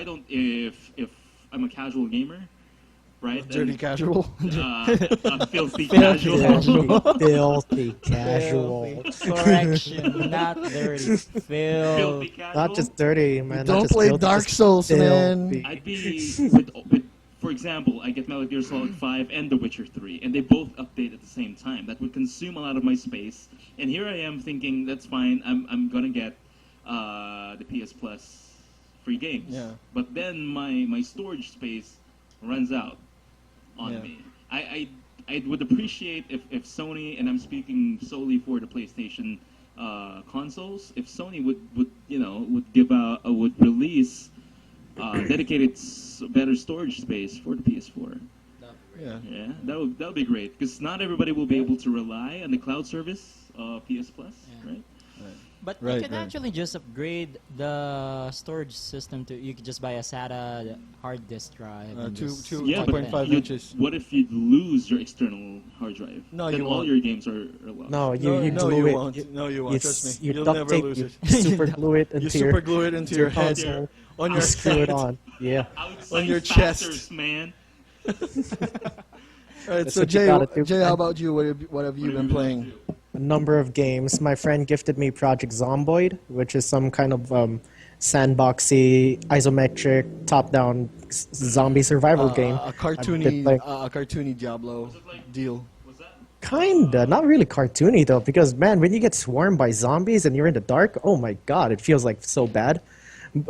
I'm a casual gamer, right? dirty then, casual. a filthy Filthy casual. casual. Filthy casual. Correction, not dirty. Filthy casual. Not just dirty, man. not Don't just play filthy, Dark just Souls, filthy. man. I'd be with, for example, I get Metal Gear Solid 5 and The Witcher 3, and they both update at the same time. That would consume a lot of my space. And here I am thinking, that's fine. I'm gonna get the PS Plus free games. Yeah. But then my storage space runs out on Yeah. me. I would appreciate if Sony, and I'm speaking solely for the PlayStation consoles, if Sony would release dedicated better storage space for the PS4. Yeah. Yeah, that would be great, because not everybody will be able to rely on the cloud service PS Plus, Yeah. right? But Right, you can right. actually just upgrade the storage system to. You could just buy a SATA hard disk drive. and two- just two- Yeah, plug but it in. 1.5 you'd- inches. what if you lose your external hard drive? No, then you all won't. your games are lost. No, you no, glue you it. won't. No, you won't. Trust me. You You'll duct never tape, lose you it. super glue it You into super your, glue it into your head, console. on You your screw head. it on. Yeah. Outside on your factors, chest. man. All right, That's so what you Jay, gotta do. Jay, how about you? What have you been playing? A number of games. My friend gifted me Project Zomboid, which is some kind of sandboxy, isometric, top-down zombie survival game. A I've been cartoony, playing- a cartoony Diablo deal. Was that? Kinda, not really cartoony though, because man, when you get swarmed by zombies and you're in the dark, oh my god, it feels like so bad.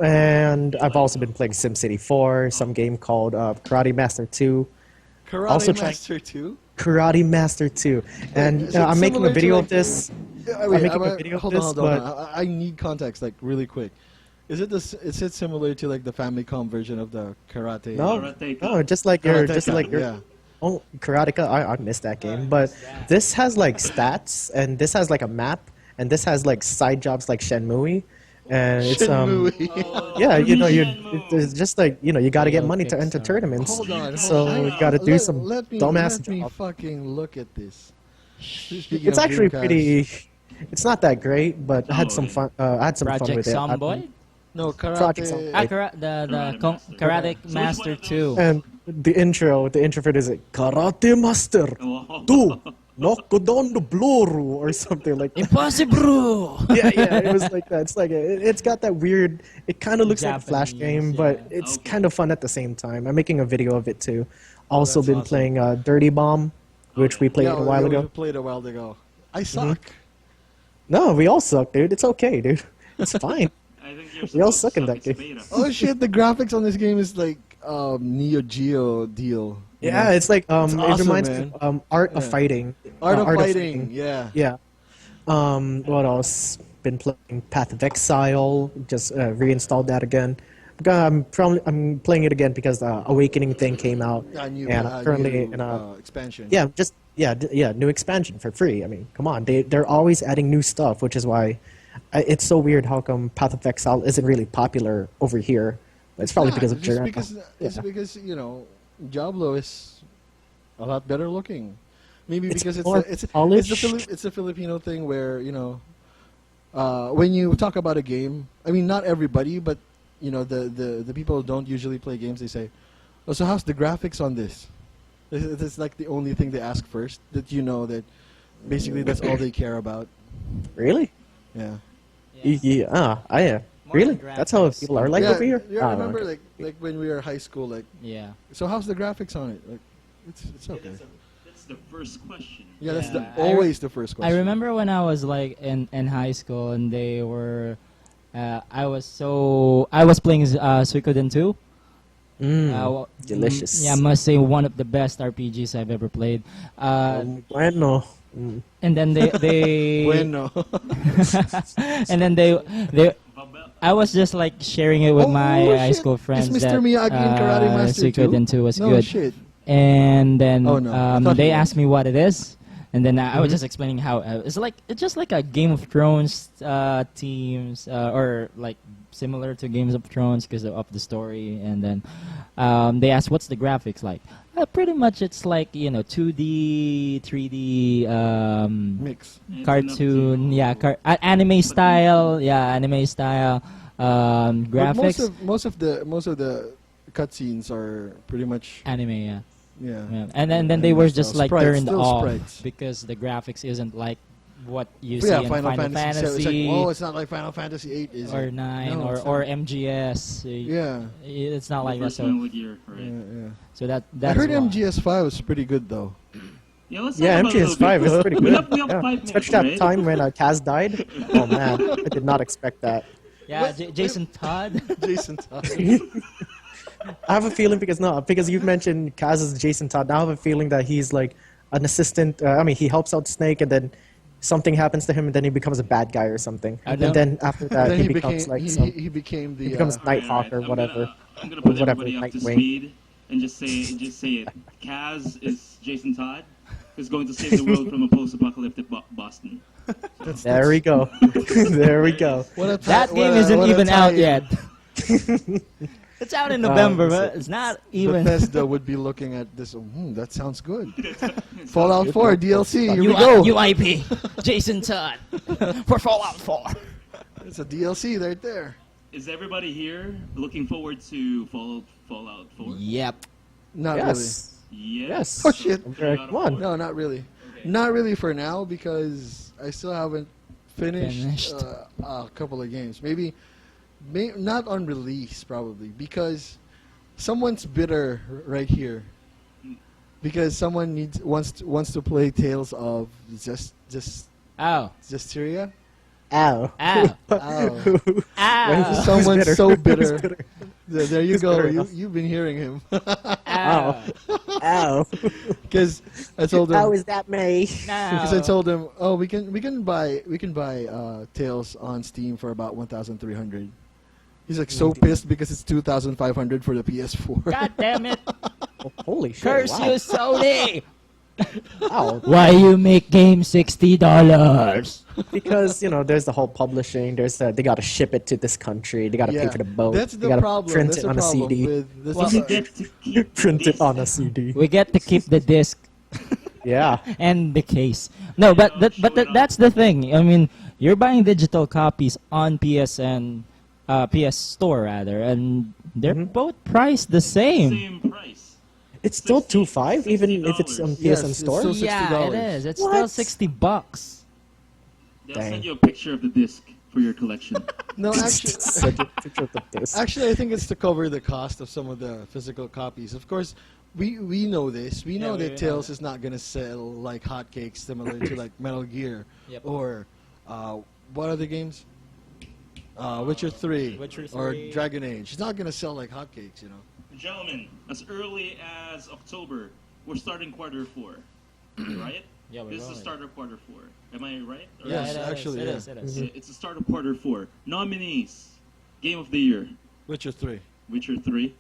And I've also been playing SimCity 4, some game called Karate Master 2. Karate Also try- Master 2. Karate Master 2. And Is it I'm making similar a to, video like, of this. Yeah, wait, making a video of hold this, on, but- hold on. I need context, like really quick. Is it similar to like the Famicom version of the Karate? No, Karateka. no, just like your, yeah. oh, Karateka, I missed that game. But this has like stats, and this has like a map, and this has like side jobs like Shenmue. And it's Shenmue. yeah, you know, Shenmue. it's just like, you know, you got to get money to Kickstart. enter tournaments. Hold on. So hold you on. got to do some let me, dumbass Let me job. fucking look at this. Speaking It's of actually Dreamcast- pretty. It's not that great, but I had some fun. I had some fun Project with it. Zomboid? No, Karate. Project Zomboid. Karate Master 2. And the intro for it is like, Karate Master Oh. 2, knock down the bloru or something like that. Impossible! Yeah, it was like that. It's like it's got that weird. It kind of looks like a flash Japanese, game, but yeah. it's Okay. kind of fun at the same time. I'm making a video of it too. Also that's been awesome. playing Dirty Bomb, which we played Yeah, a while we ago. Mm-hmm. played a while ago. I suck. No, we all suck, dude. It's okay, dude. It's fine. I think you're We all supposed suck in to that it's game. beta. Oh shit! The graphics on this game is like Neo Geo deal. you Yeah, know? it's like awesome, it reminds man. me of Art of Yeah. Fighting. Art of Fighting. Yeah. Yeah. What else? Been playing Path of Exile. Just reinstalled that again. I'm playing it again because the Awakening thing came out, and I'm currently in a expansion. new expansion for free. I mean, come on, they're always adding new stuff, which is why it's so weird. How come Path of Exile isn't really popular over here? It's probably because of just German. because it's Yeah. because Diablo is a lot better looking. Maybe It's because more it's polished. it's a Filipino thing where when you talk about a game, I mean not everybody, but the people who don't usually play games, they say, "Oh, so how's the graphics on this?" It's like the only thing they ask first. That that basically that's all they care about. Really? Yeah. Yeah. More Really? than That's how graphics. people are like yeah, over here. Yeah, Ah, remember okay. like when we were high school, like Yeah. so how's the graphics on it? Like it's okay. That's the first question. Yeah, that's Yeah, always the first I question. remember when I was like in high school and they were, I was playing Suikoden 2. Delicious. Yeah, I must say one of the best RPGs I've ever played. Bueno. Mm. And then they Bueno. and then they I was just like sharing it with Oh, my high shit. school friends Is Mr. that Miyagi in Karate Master Suikoden 2 was no good. shit. And then Oh, no. I thought they he was. asked me what it is, and then I was Mhm. just explaining how it's just like a Game of Thrones teams or like similar to Games of Thrones because of the story. And then they asked, "What's the graphics like?" Pretty much, it's like 2D, 3D Mix. It's cartoon, enough to- anime style, anime style But graphics. most of the cutscenes are pretty much Anime, yeah. yeah. And then they were just like Sprites, turned still off sprites. because the graphics isn't like what you But see yeah, in Final Final Fantasy. So it's like, Fantasy oh, it's not like Final Fantasy 8, is or it? 9 No, it's or not. MGS. Yeah. It's not like that. First So, Metal Gear, right? Yeah. so that I that's heard why. MGS5 was pretty good though. Yeah, let's Yeah, talk about it a little MGS5 bit. is pretty We good. have 5 minutes, Especially that right? time when Kaz died. Oh man, I did not expect that. Yeah, Jason Todd. Jason Todd. I have a feeling because you've mentioned Kaz as Jason Todd. Now I have a feeling that he's like an assistant. He helps out Snake, and then something happens to him, and then he becomes a bad guy or something. And then after that, then he becomes he became the he becomes Nighthawk or whatever. I'm gonna put whatever, everybody up to Nightwing. speed and just say it. Kaz is Jason Todd, who's going to save the world from a post-apocalyptic Boston. There we go. There we go. That game isn't even out yet. It's out in November, but it's not even. Bethesda would be looking at this. That sounds good. Fallout 4 DLC. Here we go. UIP. Jason Todd for Fallout 4. It's a DLC right there. Is everybody here looking forward to Fallout 4? Yep. Not Yes. Yes. Oh, shit. Come on. really. No, not really. Okay. Not really for now because I still haven't finished. A couple of games. Maybe not on release probably because someone's bitter right here. Because someone wants to play Tales of Ow. Justiria. Ow. Ow. Oh. Ow. Someone's bitter? so Who's bitter. bitter? There you Who's go. bitter enough? You've been hearing him. Ow. Ow. Because I told him. How is that me? Because I told him, oh, we can buy Tales on Steam for about 1,300. He's like so pissed because it's 2,500 for the PS4. God damn it. Oh, holy shit! Curse wow. you, Sony. Wow. Why you make games $60? Because there's the whole publishing. They got to ship it to this country. They got to pay for the boat. That's they the gotta problem. Print That's it the on a problem CD. with this Well, You get to keep Print it this. on a CD. We get to keep the disc Yeah. and the case. No, but that's the thing. I mean, you're buying digital copies on PSN, PS Store rather, and they're both priced the same. Same price. It's still $2.5 even if it's on PSN Yes, it's Store. still Yeah, $60. it is. It's What? still $60. They'll Dang. send you a picture of the disc for your collection. No, actually, Such a picture of this. actually, I think it's to cover the cost of some of the physical copies. Of course, we know this. We know we that know Tales that. is not gonna sell like hotcakes, similar to like Metal Gear Yep. or what other games? Witcher 3 Witcher or 3. Dragon Age. It's not gonna sell like hotcakes, Gentlemen, as early as October, we're starting quarter 4. Right? Yeah, we're This is the rolling. start of quarter 4. Am I right? Or Yes, it is, actually, it yeah. is, it is. It's the start of quarter 4. Nominees. Game of the Year. Witcher 3. Witcher 3.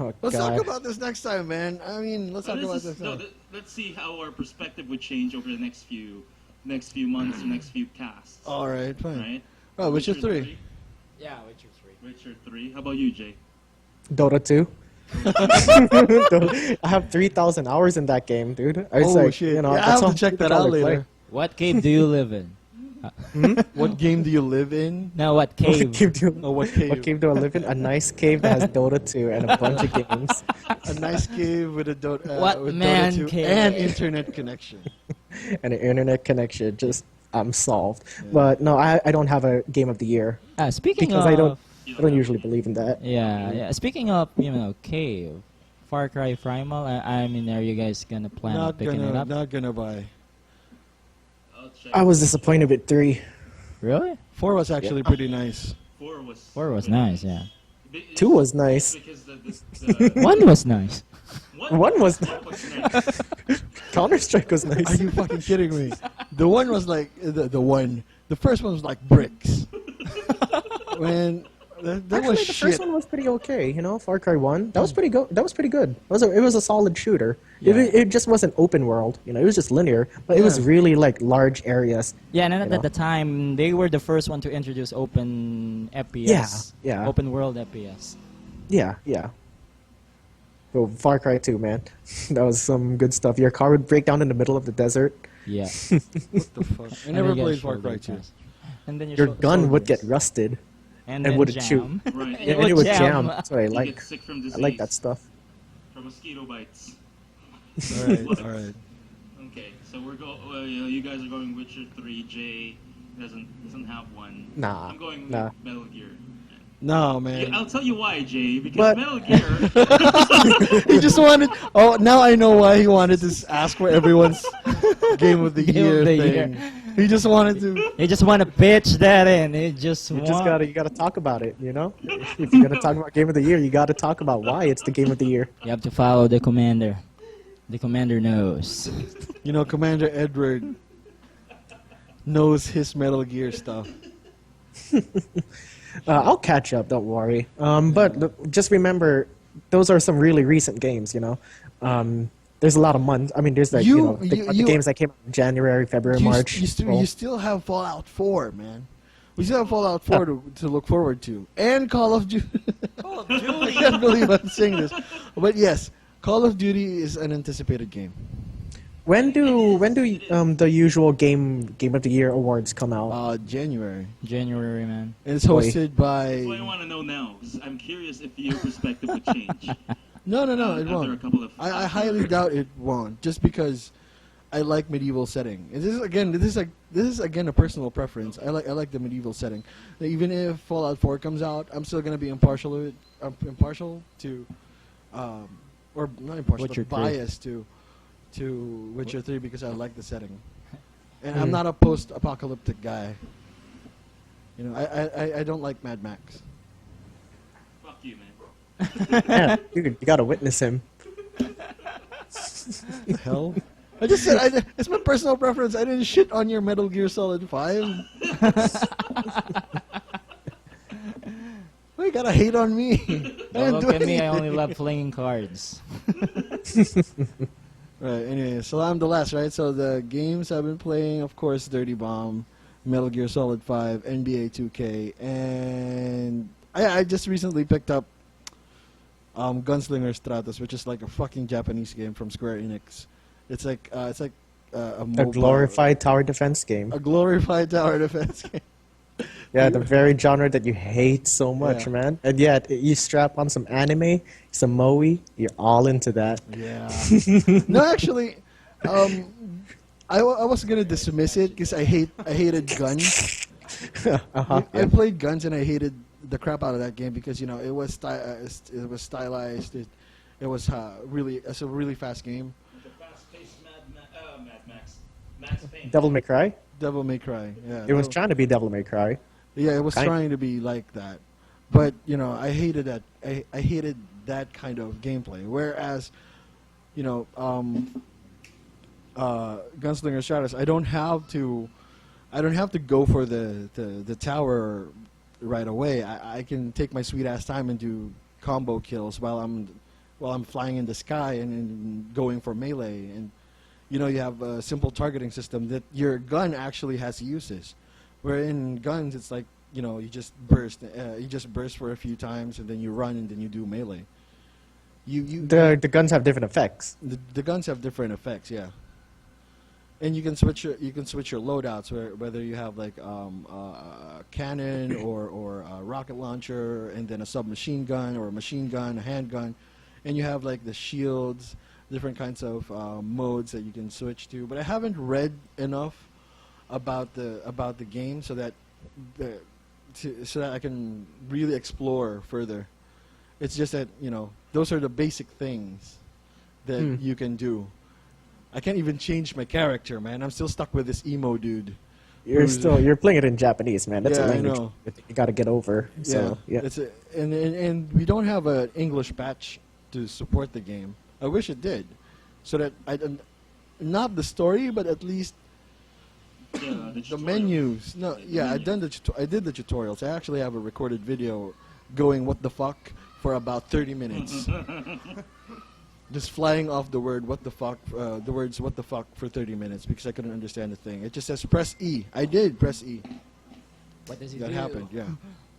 Oh, Let's God. talk about this next time, man. I mean, let's talk about this. Let's see how our perspective would change over the next few months or next few casts. All right, fine. Right? Oh, Witcher 3. Yeah, Witcher 3. Witcher 3. How about you, Jay? Dota 2. I have 3,000 hours in that game, dude. Oh shit! Yeah, I that's have how to check that people out play. later. What cave do you live in? What game do you live in? No, what What cave? cave do Oh, what cave? What cave do I live in? A nice cave that has Dota 2 and a bunch of games. A nice cave with a What with man Dota 2 cave? and internet connection. And an internet connection. Just, I'm solved. But no, I don't have a game of the year. Speaking Because of, I don't usually believe in that. yeah. Speaking of, cave, Far Cry Primal. I mean, are you guys gonna plan on picking it up? Not gonna buy. I'll check. I was disappointed with 3. Really? 4 was actually pretty nice. 4 was. 4 was nice. Yeah. 2 was nice. Because the 1 was nice. One was nice. Counter-Strike was Are nice. you fucking kidding me? The one was like the first one was like bricks. Man, that Actually, was the shit. first one was pretty okay. Far Cry 1. That was pretty good. That was pretty good. It was a solid shooter. Yeah. It just wasn't open world. It was just linear, but it was Yeah. really like large areas. Yeah, and You at know? the time, they were the first one to introduce open FPS. Yeah. Open world FPS. Yeah. So Far Cry 2, man, that was some good stuff. Your car would break down in the middle of the desert. Yeah. What the fuck? I And never you get played Far shoulder Cry 2. pads. And then Your gun would get shoulders. rusted. and and then wouldn't jam. Right. It and it would jam. jam. That's what I You like. get sick from disease. I like that stuff. From mosquito bites. All right, all right. Okay, so you guys are going Witcher 3. Jay doesn't have one. Nah, I'm going with nah. Metal Gear. No, Yeah, man. I'll tell you why, Jay. Because But- Metal Gear. He just wanted. Oh, now I know why he wanted to ask for everyone's Game of the Game Year of the thing. Year. He just wanted to. You just want to pitch that in. You just You want. you gotta talk about it, you know? If you're gonna talk about Game of the Year, you gotta talk about why it's the Game of the Year. You have to follow the commander. The commander knows. You know, Commander Edward knows his Metal Gear stuff. I'll catch up, don't worry. Just remember, those are some really recent games, you know? There's a lot of months. I mean, there's like, the games that came out in January, February, March. You still have Fallout 4, man. We still have Fallout 4 to look forward to. And Call of Duty. Call of Duty. I can't believe I'm saying this. But yes, Call of Duty is an anticipated game. When do the usual game of the Year awards come out? January. January, man. And it's hosted by... That's what I want to know now, because I'm curious if your perspective would change. No, it after won't. a couple of I highly doubt it won't, just because I like medieval setting. And this is again a personal preference. I like the medieval setting. Even if Fallout 4 comes out, I'm still gonna be impartial to, or not impartial, Witcher but 3. biased to Witcher 3 because I like the setting. And I'm not a post-apocalyptic guy. You know, I don't like Mad Max. Fuck you, man. Yeah, you gotta witness him. The hell? I just said it's my personal preference. I didn't shit on your Metal Gear Solid 5. Why you gotta hate on me? I Don't didn't look do at me. I only anything. love playing cards. Right, anyway, so I'm the last, right? So the games I've been playing, of course, Dirty Bomb, Metal Gear Solid 5, NBA 2K, and I just recently picked up Gunslinger Stratos, which is like a fucking Japanese game from Square Enix. It's like a mobile, glorified tower defense game. a glorified tower defense game. Yeah, the very genre that you hate so much, Yeah. man. And yet, you strap on some anime, some moe, you're all into that. Yeah. No, actually, I was gonna dismiss it because I hated guns. I played guns and I hated the crap out of that game because it was stylized. It was it's a really fast game. The fast-paced Mad Max. Max Payne. Devil May Cry? Devil May Cry. Yeah. It was trying to be Devil May Cry. Yeah, it was Kind- trying to be like that, but I hated that. I hated that kind of gameplay. Whereas, Gunslinger Stratos, I don't have to go for the tower right away. I can take my sweet ass time and do combo kills while I'm flying in the sky and going for melee. And you have a simple targeting system that your gun actually has uses. Where in guns it's like you just burst for a few times and then you run and then you do melee. The guns have different effects. The guns have different effects, yeah. And you can switch your loadouts whether you have like a cannon or a rocket launcher and then a submachine gun or a machine gun, a handgun, and you have like the shields, different kinds of modes that you can switch to. But I haven't read enough about the game so that I can really explore further. It's just that those are the basic things that you can do. I can't even change my character, man. I'm still stuck with this emo dude. You're playing it in Japanese, man. That's Yeah, a I language know. that you got to get over. So, yeah. And we don't have an English patch to support the game. I wish it did, so that not the story, but at least the menus. No, yeah, I did the tutorials. I actually have a recorded video going what the fuck for about 30 minutes. Just flying off the word what the fuck, the words what the fuck for 30 minutes because I couldn't understand the thing. It just says press E. I did press E. What does he That do? happened, yeah.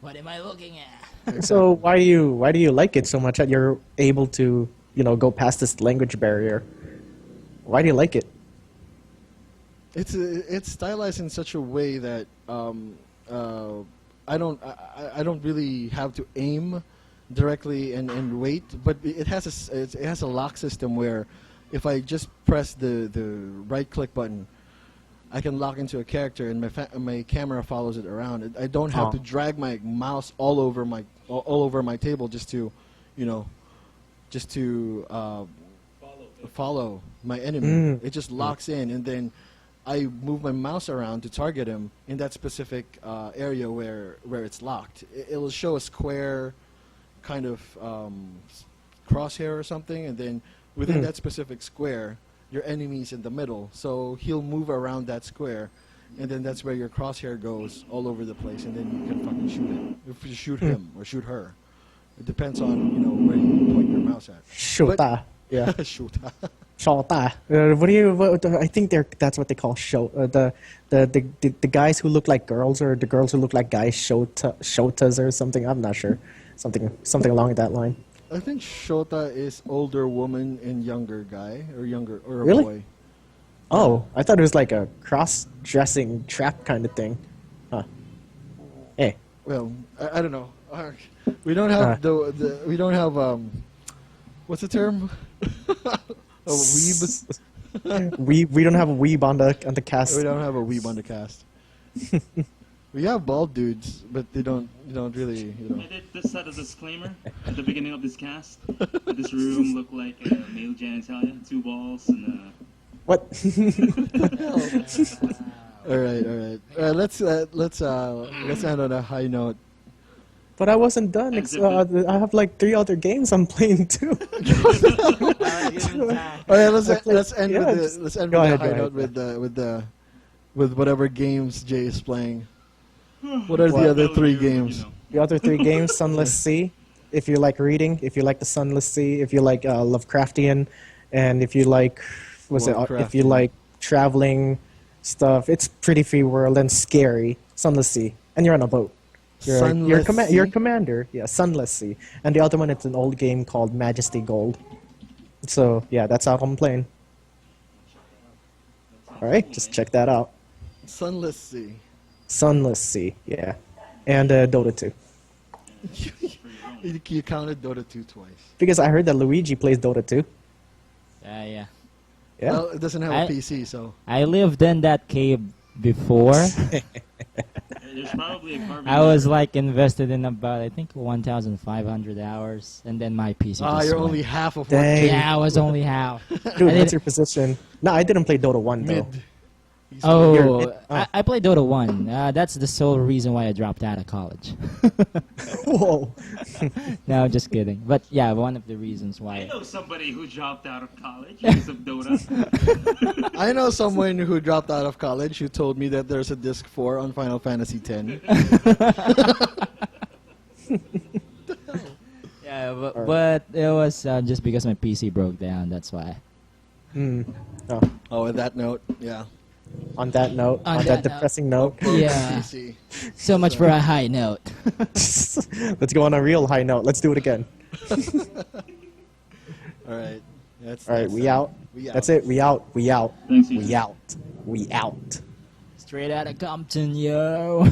What am I looking at? So why do you like it so much that you're able to go past this language barrier? Why do you like it? It's stylized in such a way that I don't really have to aim directly and wait, but it has a lock system where if I just press the right click button, I can lock into a character and my camera follows it around. I don't have to drag my mouse all over my table just to follow follow my enemy. It just locks in, and then I move my mouse around to target him in that specific area where it's locked. It'll show a square kind of crosshair or something, and then within that specific square, your enemy's in the middle. So he'll move around that square, and then that's where your crosshair goes all over the place, and then you can fucking shoot it. If you shoot him or shoot her, it depends on where you point your mouse at. Shota. Yeah. Shoot. Shota. I think that's what they call the guys who look like girls, or the girls who look like guys, shotas or something. I'm not sure. Something along that line. I think Shota is older woman and younger guy, or a Really? boy. Oh, I thought it was like a cross-dressing trap kind of thing. Huh. Hey. Well, I don't know. We don't have we don't have what's the term? A weeb. we don't have a weeb on the cast. We don't have a weeb on the cast. We have bald dudes, but they don't really. I did this set a disclaimer at the beginning of this cast. That this room looked like a male genitalia, 2 balls and. What? All right. Let's end on a high note. But I wasn't done. I have like 3 other games I'm playing too. All right, let's end with a high note with whatever games Jay is playing. What are the other 3 games? The other 3 games: Sunless Sea. If you like reading, if you like the Sunless Sea, if you like Lovecraftian, and if you like if you like traveling stuff, it's pretty free world and scary. Sunless Sea, and you're on a boat. You're commander. Yeah, Sunless Sea. And the other one, it's an old game called Majesty Gold. So yeah, that's how I'm playing. All right, just check that out. Sunless Sea. Sunless Sea, yeah, and Dota 2. You counted Dota 2 twice. Because I heard that Luigi plays Dota 2. Yeah. Yeah. Well, it doesn't have a PC, so. I lived in that cave before. There's probably a carbon. I was like invested in about, I think, 1,500 hours, and then my PC. Ah, just you're went. only half of Dang. one. Yeah, I was only half. Dude, what's your position? No, I didn't play Dota 1 though. Mid. He's Oh, I played Dota 1. That's the sole reason why I dropped out of college. Whoa. No, just kidding. But yeah, one of the reasons I why. know somebody who dropped out of college because of Dota. I know someone who dropped out of college who told me that there's a disc 4 on Final Fantasy X. Yeah, but it was just because my PC broke down. That's why. Oh. Oh, on that note, yeah. On that note, On on that that depressing note, Yeah. PC. So much for a high note. let's go on a real high note. Let's do it again. All right. All right, we out. We out. That's it. We out. We out. Thanks, We Ethan. out. We out. Straight out of Compton, yo.